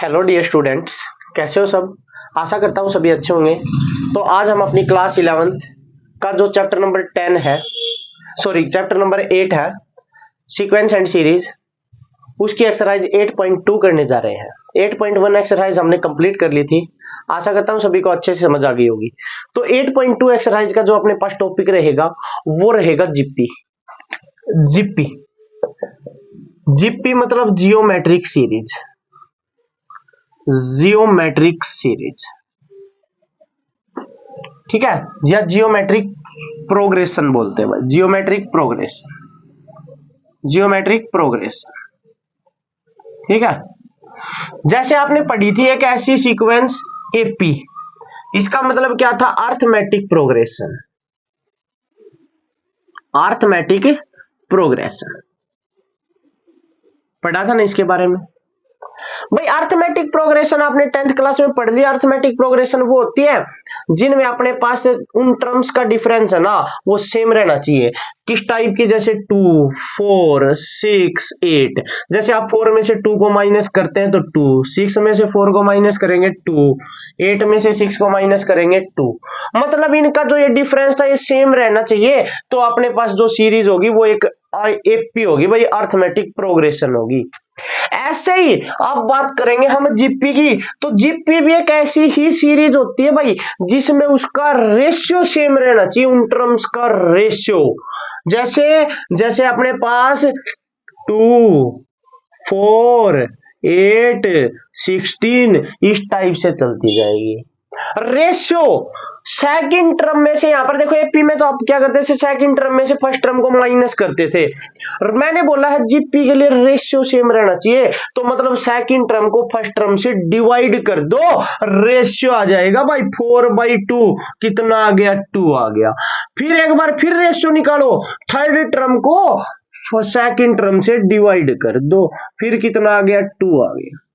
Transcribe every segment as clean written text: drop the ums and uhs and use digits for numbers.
Hello dear students, कैसे हो सब। आशा करता हूँ सभी अच्छे होंगे। तो आज हम अपनी क्लास 11th का जो चैप्टर नंबर 10 है, सॉरी चैप्टर नंबर 8 है, सीक्वेंस एंड सीरीज, उसकी एक्सरसाइज 8.2 करने जा रहे हैं। 8.1 एक्सरसाइज हमने कंप्लीट कर ली थी। आशा करता हूँ सभी को अच्छे से समझ आ गई होगी। तो 8.2 एक्सरसाइज का जो अपने पास टॉपिक रहेगा वो रहेगा जीपी। जीपी जीपी मतलब जियोमेट्रिक सीरीज। जियोमेट्रिक सीरीज, ठीक है, या जियोमेट्रिक प्रोग्रेशन बोलते हैं भाई। जियोमेट्रिक प्रोग्रेशन, जियोमेट्रिक प्रोग्रेशन, ठीक है। जैसे आपने पढ़ी थी एक ऐसी सीक्वेंस एपी, इसका मतलब क्या था? Arithmetic progression. अर्थमेटिक प्रोग्रेशन पढ़ा था ना इसके बारे में भाई। अर्थमेटिक प्रोग्रेशन आपने 10th क्लास में पढ़ लिया। अर्थमेटिक प्रोग्रेशन वो होती है जिनमें अपने पास उन टर्म्स का डिफरेंस है ना वो सेम रहना चाहिए। किस टाइप की? जैसे 2, 4, 6, 8। जैसे आप 4 में से 2 को माइनस करते हैं तो 2, 6 में से 4 को माइनस करेंगे 2, 8 में से 6 को माइनस करेंगे 2। मतलब इनका जो ये डिफरेंस था ये सेम रहना चाहिए। तो अपने पास जो सीरीज होगी वो एक एपी होगी भाई, अर्थमेटिक प्रोग्रेशन होगी। ऐसे ही अब बात करेंगे हम जीपी की। तो जीपी भी एक ऐसी ही सीरीज होती है भाई जिसमें उसका रेशियो सेम रहना चाहिए, उन टर्म्स का रेशियो। जैसे जैसे अपने पास 2, 4, 8, 16 इस टाइप से चलती जाएगी। रेशियो सेकंड टर्म में से, यहां पर देखो एपी में तो आप क्या करते थे? सेकंड टर्म में से फर्स्ट टर्म को माइनस करते थे। मैंने बोला है जीपी के लिए रेशियो सेम रहना चाहिए, तो मतलब सेकंड टर्म को फर्स्ट टर्म से डिवाइड कर दो, रेशियो आ जाएगा भाई 4/2। कितना आ गया? 2 आ गया। फिर एक बार फिर रेशियो निकालो, थर्ड टर्म को सेकंड टर्म से डिवाइड कर दो, फिर कितना आ गया? 2 आ गया।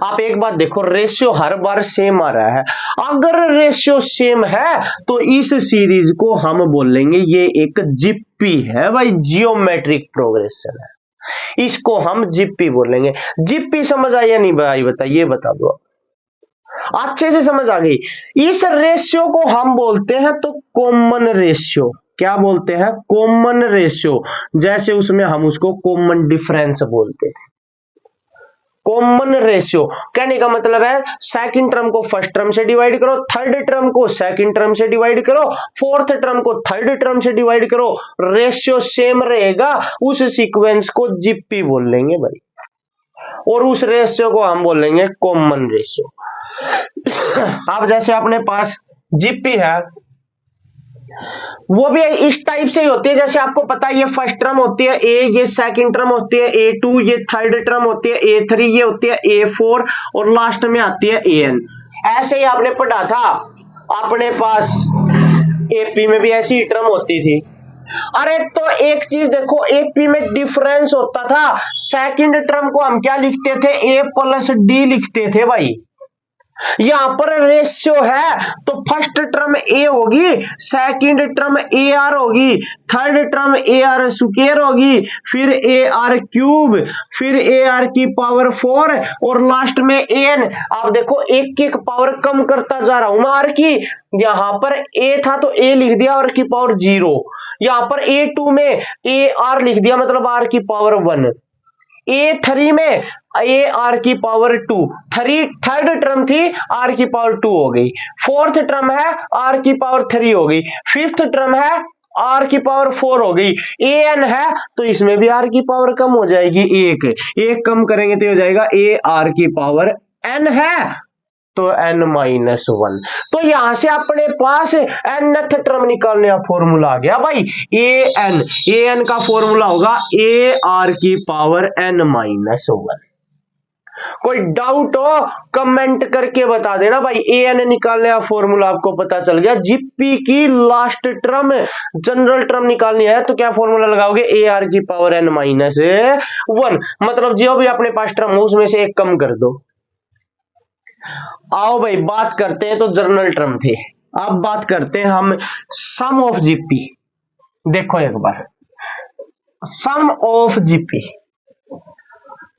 आप एक बात देखो, रेशियो हर बार सेम आ रहा है। अगर रेशियो सेम है तो इस सीरीज को हम बोलेंगे ये एक जीपी है भाई, जियोमेट्रिक प्रोग्रेशन है। इसको हम जीपी बोलेंगे। जीपी समझ आई या नहीं भाई? बताइए, बता दो। अच्छे से समझ आ गई। इस रेशियो को हम बोलते हैं तो कॉमन रेशियो। क्या बोलते हैं? Common ratio. जैसे उसमें हम उसको कॉमन डिफरेंस बोलते हैं। कॉमन रेशियो कहने का मतलब है सेकंड टर्म को फर्स्ट टर्म से डिवाइड करो, थर्ड टर्म को सेकंड टर्म से डिवाइड करो, फोर्थ टर्म को थर्ड टर्म से डिवाइड करो, रेशियो सेम रहेगा, उस सीक्वेंस को जीपी बोल लेंगे भाई। और उस रेशियो को हम बोलेंगे कॉमन रेशियो। अब जैसे अपने पास जीपी है वो भी इस टाइप से ही होती है। जैसे आपको पता है ये फर्स्ट टर्म होती है ए, ये सेकंड टर्म होती है A2, ये थर्ड टर्म होती है A3, ये होती है A4 और लास्ट में आती है AN। ऐसे ही आपने पढ़ा था अपने पास एपी में भी ऐसी टर्म होती थी। अरे तो एक चीज देखो, एपी में डिफरेंस होता था। सेकंड टर्म को हम क्या लिखते थे? A+D लिखते थे भाई। यहां पर रेशियो है तो फर्स्ट टर्म ए होगी, सेकंड टर्म ए आर होगी, third term A R square होगी, फिर ए आर क्यूब, फिर ए आर की पावर 4 और लास्ट में एन। आप देखो एक एक पावर कम करता जा रहा हूं मैं आर की। यहां पर ए था तो ए लिख दिया आर की पावर 0, यहां पर A2 में ए आर लिख दिया मतलब आर की पावर 1, A3 में ए आर की पावर 2, थर्ड टर्म थी आर की पावर 2 हो गई, फोर्थ टर्म है आर की पावर 3 हो गई, फिफ्थ टर्म है आर की पावर 4 हो गई, एन है तो इसमें भी आर की पावर कम हो जाएगी, एक कम करेंगे तो हो जाएगा ए आर की पावर एन है तो n-1। तो यहां से अपने पास nth टर्म निकालने का फॉर्मूला आ गया भाई, an का फॉर्मूला होगा ए आर की पावर n-1। कोई डाउट हो कमेंट करके बता देना भाई। एन निकालने का फॉर्मूला आपको पता चल गया। जीपी की लास्ट टर्म जनरल टर्म निकालनी है तो क्या फॉर्मूला लगाओगे? ए आर की पावर n-1। मतलब जो भी अपने पास टर्म हो उसमें से एक कम कर दो। आओ भाई बात करते हैं, तो जनरल टर्म थे, अब बात करते हैं हम सम ऑफ जीपी। देखो एक बार sum of GP,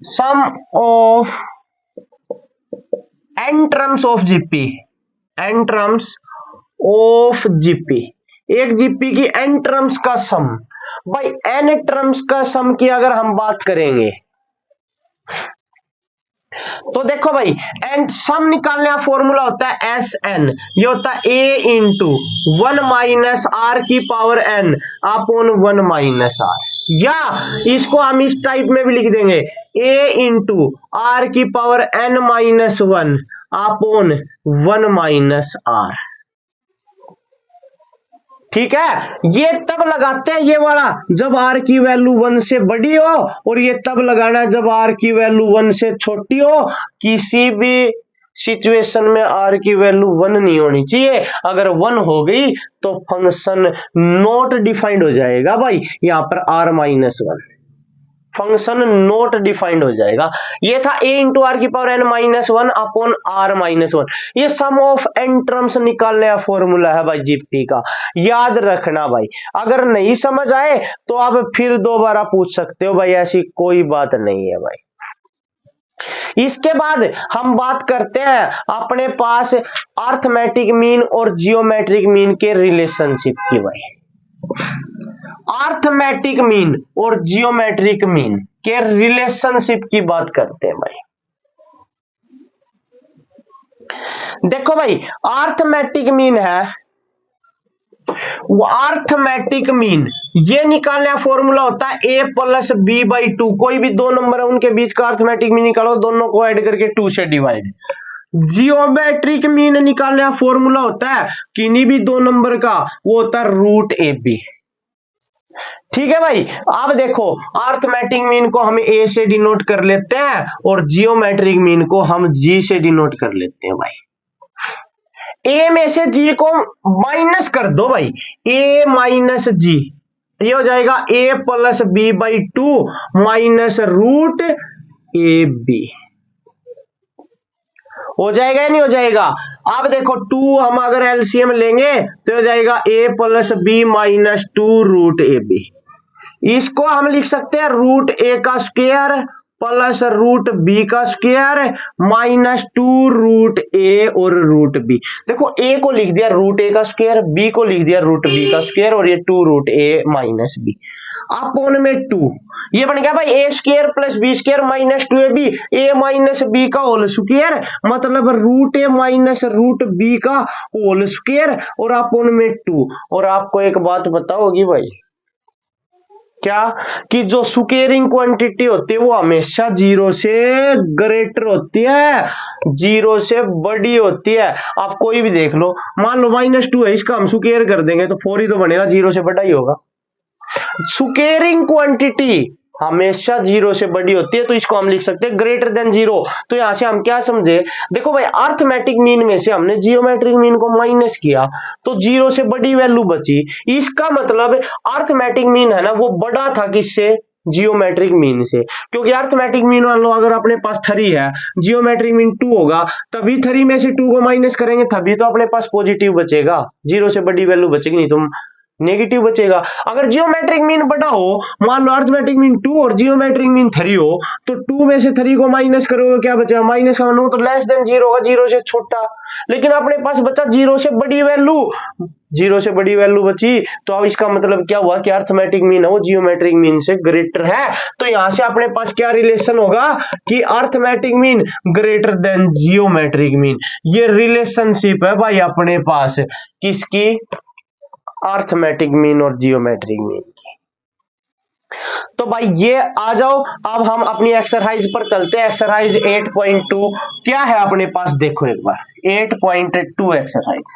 sum of N terms of GP, N terms of GP, एक जीपी की एन टर्म्स का सम। भाई एन टर्म्स का सम की अगर हम बात करेंगे तो देखो भाई एन सम निकालने का फॉर्मूला होता है एस एन, ये होता है ए इंटू 1 माइनस आर की power N upon 1 minus R, या इसको हम इस टाइप में भी लिख देंगे ए इंटू आर की power N minus 1 upon 1 minus R. ठीक है, ये तब लगाते हैं ये वाला जब आर की वैल्यू 1 से बड़ी हो, और ये तब लगाना है जब आर की वैल्यू 1 से छोटी हो। किसी भी सिचुएशन में आर की वैल्यू 1 नहीं होनी चाहिए, अगर 1 हो गई तो फंक्शन नॉट डिफाइंड हो जाएगा भाई, यहां पर R minus 1 function not defined हो जाएगा। ये था a इंटू आर की power n minus 1 upon R minus 1, ये सम ऑफ n टर्म्स निकालने का फॉर्मूला है भाई जीपी का, याद रखना भाई। अगर नहीं समझ आए तो आप फिर दोबारा पूछ सकते हो भाई, ऐसी कोई बात नहीं है भाई। इसके बाद हम बात करते हैं अपने पास अर्थमेटिक मीन और जियोमेट्रिक मीन के रिलेशनशिप की भाई। अर्थमेटिक मीन और जियोमेट्रिक मीन के रिलेशनशिप की बात करते हैं भाई। देखो भाई अर्थमेटिक मीन है, वो अर्थमेटिक मीन ये निकालने का फॉर्मूला होता है a प्लस बी बाई 2, कोई भी दो नंबर है उनके बीच का अर्थमेटिक मीन निकालो, दोनों को ऐड करके 2 से डिवाइड। जियोमेट्रिक मीन निकालने का फॉर्मूला होता है किन्हीं भी दो नंबर का, वो होता है रूट ए बी। ठीक है भाई, अब देखो अर्थमेटिक मीन को हम ए से डिनोट कर लेते हैं और जियोमेट्रिक मीन को हम जी से डिनोट कर लेते हैं भाई। ए में से जी को माइनस कर दो भाई, ए माइनस जी, ये हो जाएगा A plus B by 2 minus root A B, हो जाएगा या नहीं हो जाएगा। अब देखो 2 हम अगर एलसीएम लेंगे तो हो जाएगा a plus B minus 2 root A B. इसको हम लिख सकते हैं रूट ए का स्क्वायर प्लस रूट बी का स्क्वायर माइनस 2 रूट ए और रूट बी। देखो a को लिख दिया रूट ए का स्क्वायर, b को लिख दिया रूट बी का स्क्वायर, और ये 2 root A minus B upon में 2, ये बन गया भाई A square plus B square minus 2ab, A minus B का होल स्क्वायर मतलब root A minus root B का होल स्क्वायर और अपॉन में 2। और आपको एक बात बताओगी भाई, क्या कि जो स्क्वेयरिंग क्वांटिटी होती है वो हमेशा 0 से ग्रेटर होती है, 0 से बड़ी होती है। आप कोई भी देख लो, मान लो -2 है, इसका हम स्क्वायर कर देंगे तो 4 ही तो बनेगा, 0 से बड़ा ही होगा। स्क्वेयरिंग क्वांटिटी हमेशा 0 से बड़ी होती है, तो इसको हम लिख सकते हैं ग्रेटर देन 0। तो यहां से हम क्या समझे, देखो भाई अर्थमेटिक मीन में से हमने जियोमेट्रिक मीन को माइनस किया तो 0 से बड़ी वैल्यू बची, इसका मतलब अर्थमेटिक मीन है ना वो बड़ा था किससे, जियोमेट्रिक मीन से। क्योंकि अर्थमेटिक मीन मान लो अगर अपने पास 3 है, जियोमेट्रिक मीन 2 होगा, तभी 3 में से 2 को माइनस करेंगे तभी तो अपने पास पॉजिटिव बचेगा, 0 से बड़ी वैल्यू बचेगी नहीं तो नेगेटिव बचेगा। अगर जियोमेट्रिक मीन बड़ा हो, मान लो अर्थमेटिक मीन 2 और जियोमेट्रिक मीन 3 हो, तो 2 में से 3 को माइनस करोगे क्या बचेगा, माइनस का मतलब तो लेस देन 0 होगा, 0 से छोटा। लेकिन अपने पास बचा 0 से बड़ी वैल्यू, 0 से बड़ी वैल्यू बची, तो अब इसका मतलब क्या हुआ कि अर्थमेटिक मीन है वो जियोमेट्रिक मीन से ग्रेटर है। तो यहां से अपने पास क्या रिलेशन होगा कि arithmetic mean greater than geometric mean. ये रिलेशनशिप है भाई अपने पास किसकी, अर्थमेटिक मीन और जियोमेट्रिक मीन की। तो भाई ये आ जाओ, अब हम अपनी एक्सरसाइज पर चलते हैं। एक्सरसाइज 8.2 क्या है अपने पास, देखो एक बार 8.2 exercise.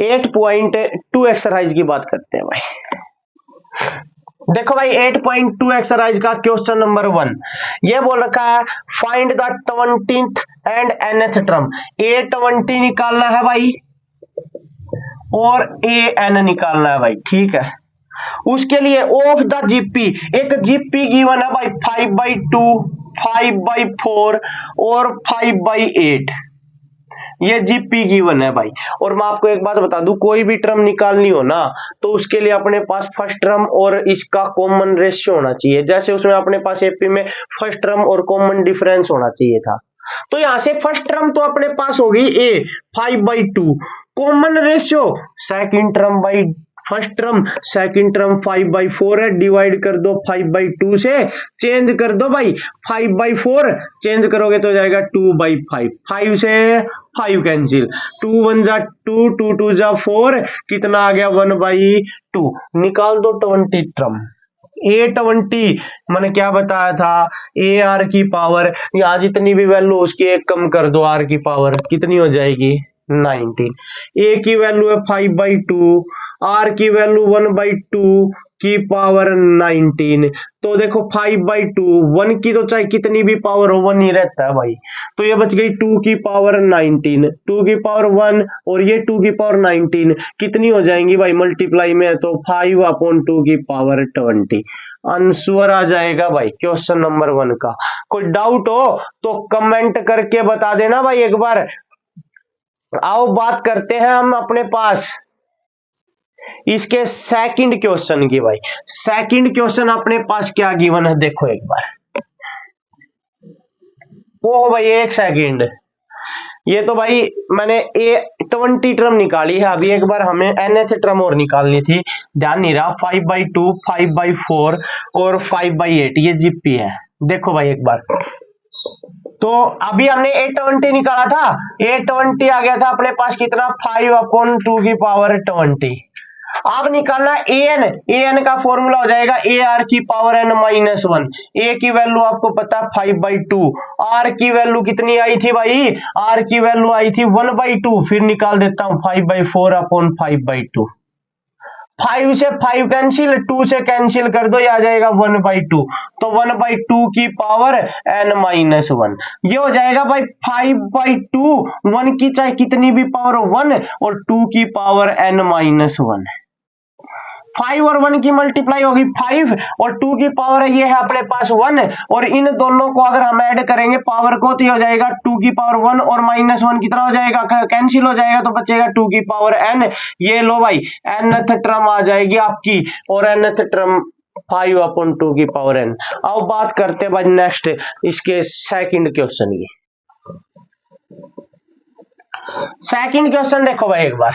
Eight point two exercise की बात करते हैं भाई। देखो भाई 8.2 एक्सरसाइज का क्वेश्चन नंबर 1 ये बोल रखा है find the 20th and nth term. A20 निकालना है भाई और AN निकालना है भाई, ठीक है। उसके लिए ऑफ द जीपी, एक जीपी गिवन है भाई 5/2, 5/4 और 5/8। ये जीपी गिवन है भाई। और मैं आपको एक बात बता दूं, कोई भी टर्म निकालनी हो ना तो उसके लिए अपने पास फर्स्ट टर्म और इसका कॉमन रेशियो होना चाहिए। जैसे उसमें अपने पास एपी में फर्स्ट टर्म और कॉमन डिफरेंस होना चाहिए था। तो यहां से फर्स्ट टर्म तो अपने पास होगी ए 5/2, common ratio second term by first term, second term 5/4 है, डिवाइड कर दो 5/2 से, चेंज कर दो भाई 5/4, चेंज करोगे तो जाएगा 2/5, 5 से 5 कैंसिल, 2 1 जा 2, 2 2 जा 4, कितना आ गया 1/2। निकाल दो 20 टर्म। A20 मैंने क्या बताया था, ए आर की पावर, यहाँ जितनी भी वैल्यू उसकी एक कम कर दो, आर की पावर कितनी हो जाएगी 19। ए की वैल्यू है 5/2, आर की वैल्यू 1/2 की पावर 19। तो देखो 5/2, 1 की तो चाहे कितनी भी पावर हो 1 ही रहता है भाई। तो ये बच गई 2 की पावर 19, 2 की पावर 1 और ये 2 की पावर 19 कितनी हो जाएंगी भाई मल्टीप्लाई में, तो 5/2 की पावर 20 आंसर आ जाएगा भाई क्वेश्चन नंबर 1 का। कोई डाउट हो तो कमेंट करके बता देना भाई एक बार। आओ बात करते हैं हम अपने पास इसके सेकंड क्वेश्चन की भाई। सेकंड क्वेश्चन अपने पास क्या गिवन है देखो एक बार। ओ भाई एक सेकंड, ये तो भाई मैंने A20 टर्म निकाली है, अभी एक बार हमें nth टर्म और निकालनी थी, ध्यान नहीं रहा। 5/2, 5/4 और 5/8 ये जीपी है। देखो भाई एक बार, तो अभी हमने A20 निकाला था, A20 आ गया था अपने पास कितना 5/2 की पावर 20। अब निकालना an का फॉर्मूला हो जाएगा ए आर की पावर n-1। ए की वैल्यू आपको पता है 5/2, आर की वैल्यू कितनी आई थी भाई, आर की वैल्यू आई थी 1/2, फिर निकाल देता हूं 5/4/5/2। 5 से 5 कैंसिल, 2 से कैंसिल कर दो, ये आ जाएगा 1/2, तो 1/2 की पावर n-1 ये हो जाएगा भाई 5/2, 1 की चाहे कितनी भी पावर हो 1 और 2 की पावर n-1। 5 और 1 की मल्टीप्लाई होगी 5 और 2 की पावर ये है अपने पास 1, और इन दोनों को अगर हम ऐड करेंगे पावर को तो ये हो जाएगा 2 की पावर 1 और -1 कितना हो जाएगा, कैंसिल हो जाएगा, तो बचेगा 2 की पावर n। ये लो भाई nth टर्म आ जाएगी आपकी, और nth टर्म 5/2 की पावर n। अब बात करते हैं भाई नेक्स्ट इसके सेकंड क्वेश्चन की। सेकंड क्वेश्चन देखो भाई एक बार।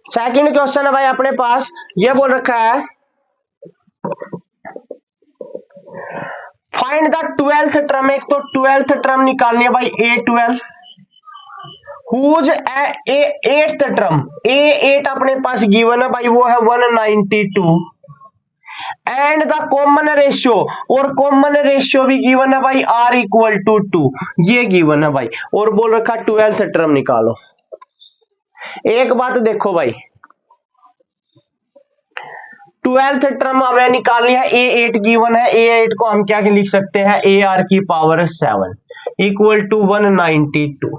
सेकंड क्वेश्चन है भाई अपने पास, ये बोल रखा है फाइंड द 12th टर्म। एक तो 12th टर्म निकालनी है भाई A12, whose eighth term A8 अपने पास गिवन है भाई, वो है 192, एंड द कॉमन रेशियो, और कॉमन रेशियो भी गिवन है भाई R=2, ये गिवन है भाई, और बोल रखा 12th टर्म निकालो। एक बात देखो भाई, 12th टर्म हमें निकालनी है, A8 गिवन है, A8 को हम क्या लिख सकते हैं, AR की पावर 7 = 192।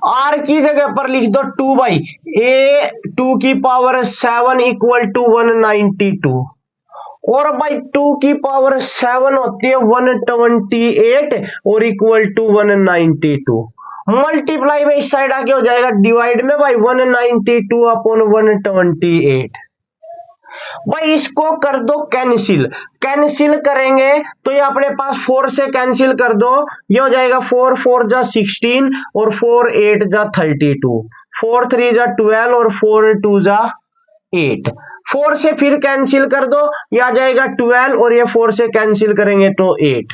R की जगह पर लिख दो 2 भाई, A2 की पावर 7 = 192, और भाई 2 की पावर 7 होती है 128 और =192। मल्टीप्लाई में इस साइड आके हो जाएगा डिवाइड में भाई 192/128। भाई इसको कर दो कैंसिल, कैंसिल करेंगे तो ये अपने पास 4 से कैंसिल कर दो, ये हो जाएगा 4 4 जा 16 और 4 8 जा 32, 4 3 जा 12 और 4 2 जा 8। 4 से फिर कैंसिल कर दो, ये आ जाएगा 12 और ये 4 से कैंसिल करेंगे तो 8।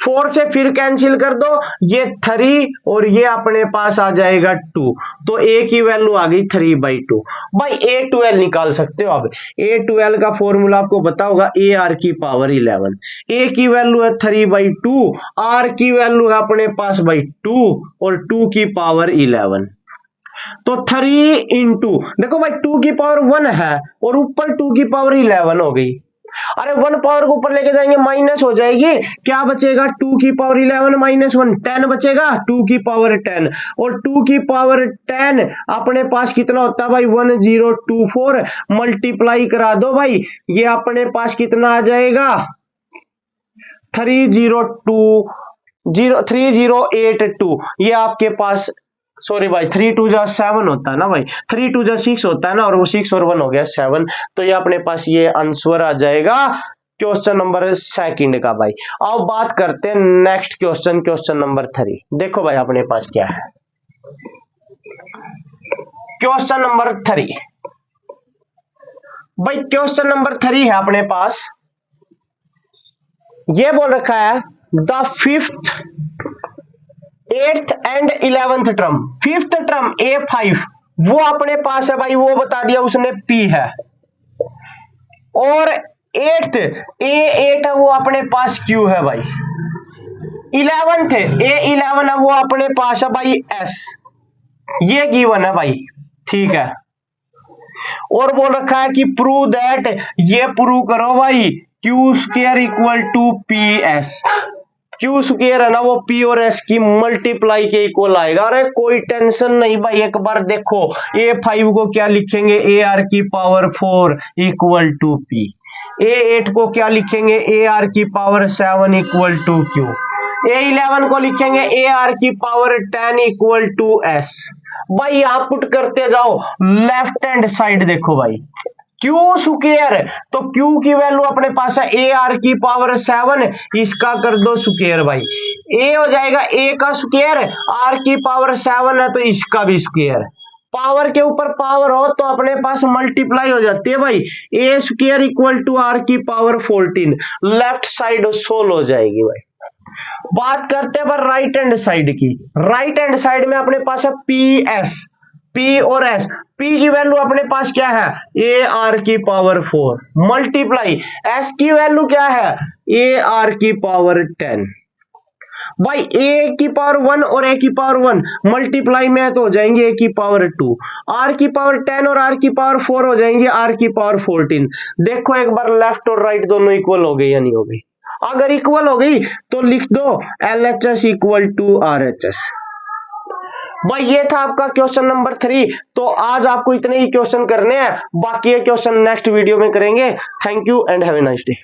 4 से फिर कैंसिल कर दो, ये 3 और ये अपने पास आ जाएगा 2, तो A की वैल्यू आ गई 3/2। भाई A12 निकाल सकते हो। अब A12 का फॉर्मूला आपको पता होगा, AR की पावर 11। A की वैल्यू है 3/2, R की वैल्यू है अपने पास भाई 2 और 2 की पावर 11, तो 3 इंटू देखो भाई 2 की पावर 1 है और ऊपर 2 की पावर 11 हो गई। अरे 1 पावर को ऊपर लेके जाएंगे माइनस हो जाएगी, क्या बचेगा 2 की पावर 11 -1 10 बचेगा, 2 की पावर 10, और 2 की पावर 10 अपने पास कितना होता है भाई 1024। मल्टीप्लाई करा दो भाई, ये अपने पास कितना आ जाएगा 302 3082 ये आपके पास, सॉरी भाई 3 2 जा 7 होता है ना भाई, 3 2 जा 6 होता है ना, और वो 6 और 1 हो गया 7, तो ये अपने पास ये आंसर आ जाएगा क्वेश्चन नंबर सेकंड का भाई। अब बात करते हैं नेक्स्ट क्वेश्चन, क्वेश्चन नंबर 3। देखो भाई अपने पास क्या है, क्वेश्चन नंबर 3 भाई, क्वेश्चन नंबर 3 है अपने पास, ये बोल रखा है the 5th 8th and 11th term, 5th term A5 वो अपने पास है भाई, वो बता दिया उसने P है, और 8th A8 है वो अपने पास Q है भाई, 11th A11 है वो अपने पास है भाई S, ये गिवन है भाई, ठीक है। और बोल रखा है कि प्रूव दैट, ये प्रूव करो भाई Q square equal to P S, Q square है ना वो पी और एस की मल्टीप्लाई के इक्वल आएगा। अरे कोई टेंशन नहीं भाई, एक बार देखो A5 को क्या लिखेंगे, ए आर की power 4 equal to P, A8 को क्या लिखेंगे, ए आर की power 7 equal to Q, A11 को लिखेंगे ए आर की पावर 10 इक्वल टू एस। भाई यहां पुट करते जाओ, लेफ्ट हैंड साइड देखो भाई, क्यू स्क्वायर, तो क्यू की वैल्यू अपने पास है ए आर की पावर 7, इसका कर दो स्क्वायर भाई, ए हो जाएगा ए का स्क्वायर, आर की पावर 7 है तो इसका भी स्क्वायर, पावर के ऊपर पावर हो तो अपने पास मल्टीप्लाई हो जाती है भाई, A square equal to are की पावर 14, लेफ्ट साइड सोल्व हो जाएगी भाई। बात करते हैं पर राइट हैंड साइड की, राइट हैंड साइड में अपने पास है पी एस, पी और एस, पी की वैल्यू अपने पास क्या है, ए आर की पावर 4 मल्टीप्लाई एस की वैल्यू क्या है, ए आर की पावर 10। भाई ए की पावर 1 और ए की पावर 1 मल्टीप्लाई में तो हो जाएंगे ए की पावर 2, आर की पावर 10 और आर की पावर 4 हो जाएंगे आर की पावर 14। देखो एक बार लेफ्ट और राइट दोनों इक्वल हो गई या नहीं हो गई, अगर इक्वल हो गई तो लिख दो LHS इक्वल टू RHS। भाई ये था आपका क्वेश्चन नंबर 3, तो आज आपको इतने ही क्वेश्चन करने हैं, बाकी ये क्वेश्चन नेक्स्ट वीडियो में करेंगे। Thank you and have a nice day.